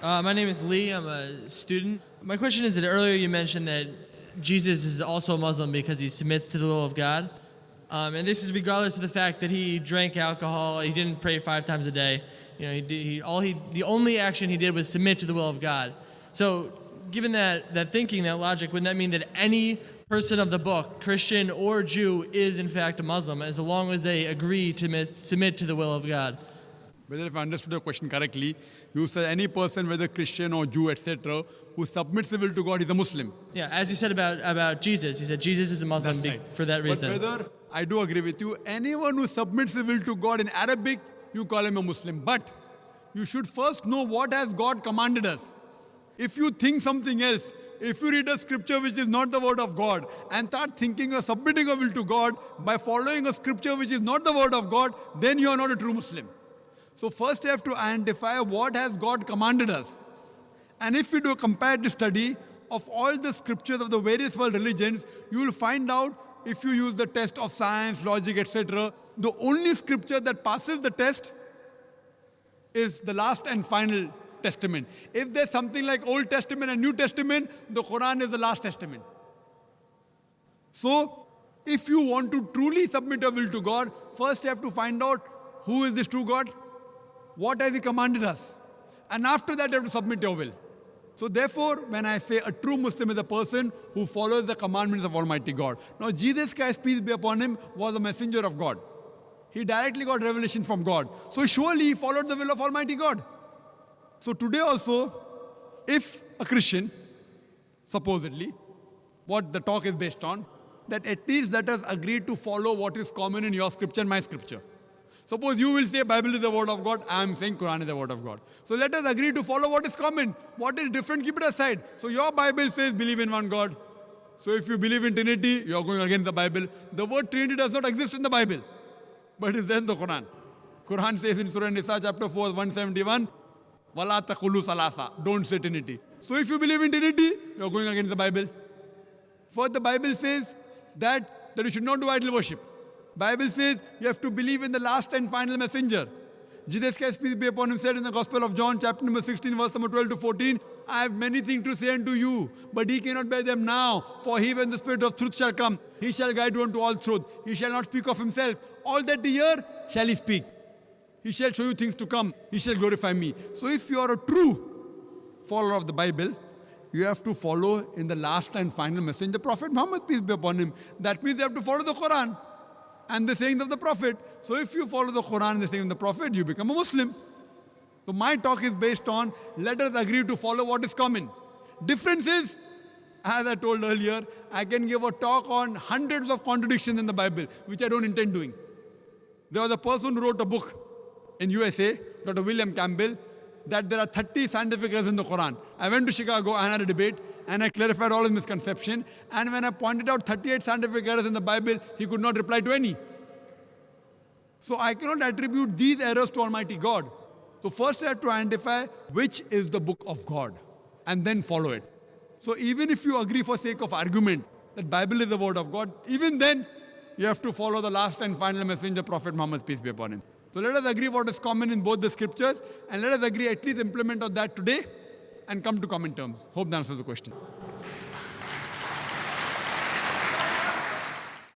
My name is Lee. I'm a student. My question is that earlier you mentioned that Jesus is also a Muslim because he submits to the will of God. And this is regardless of the fact that he drank alcohol, he didn't pray 5 times a day. You know, the only action he did was submit to the will of God. So given that thinking, that logic, wouldn't that mean that any person of the book, Christian or Jew, is in fact a Muslim, as long as they agree to submit to the will of God? Whether if I understood your question correctly, you said any person, whether Christian or Jew, etc., who submits the will to God is a Muslim. Yeah, as you said about Jesus, you said Jesus is a Muslim Right. for that reason. But whether, I do agree with you, anyone who submits the will to God in Arabic, you call him a Muslim. But you should first know what has God commanded us. If you think something else, if you read a scripture which is not the word of God and start thinking or submitting a will to God by following a scripture which is not the word of God, then you are not a true Muslim. So first you have to identify what has God commanded us. And if you do a comparative study of all the scriptures of the various world religions, you will find out, if you use the test of science, logic, etc., the only scripture that passes the test is the last and final Testament. If there's something like Old Testament and New Testament, the Quran is the last testament. So, if you want to truly submit your will to God, first you have to find out who is this true God, what has He commanded us, and after that you have to submit your will. So therefore, when I say a true Muslim is a person who follows the commandments of Almighty God. Now Jesus Christ, peace be upon Him, was a messenger of God. He directly got revelation from God. So surely He followed the will of Almighty God. So today also, if a Christian, supposedly, what the talk is based on, that at least let us agree to follow what is common in your scripture and my scripture. Suppose you will say Bible is the word of God, I am saying Quran is the word of God. So let us agree to follow what is common. What is different, keep it aside. So your Bible says believe in one God. So if you believe in Trinity, you are going against the Bible. The word Trinity does not exist in the Bible, but it's in the Quran. Quran says in Surah Nisa chapter 4, 171, Wala taqulu salasa, don't say Trinity. So if you believe in Trinity, you are going against the Bible. For the Bible says that you should not do idol worship. Bible says you have to believe in the last and final messenger. Jesus Christ, peace be upon Him, said in the Gospel of John, chapter number 16, verse number 12 to 14, I have many things to say unto you, but ye cannot bear them now. For He, when the Spirit of truth shall come, He shall guide you unto all truth. He shall not speak of Himself. All that ye hear shall He speak. He shall show you things to come. He shall glorify me. So if you are a true follower of the Bible, you have to follow in the last and final messenger, Prophet Muhammad, peace be upon him. That means you have to follow the Quran and the sayings of the Prophet. So if you follow the Quran and the sayings of the Prophet, you become a Muslim. So my talk is based on, let us agree to follow what is common. Difference is, as I told earlier, I can give a talk on hundreds of contradictions in the Bible, which I don't intend doing. There was a person who wrote a book in USA, Dr. William Campbell, that there are 30 scientific errors in the Quran. I went to Chicago and had a debate, and I clarified all his misconception. And when I pointed out 38 scientific errors in the Bible, he could not reply to any. So I cannot attribute these errors to Almighty God. So first I have to identify which is the book of God, and then follow it. So even if you agree for sake of argument that Bible is the word of God, even then you have to follow the last and final messenger, Prophet Muhammad, peace be upon him. So let us agree what is common in both the scriptures, and let us agree at least implement on that today and come to common terms. Hope that answers the question.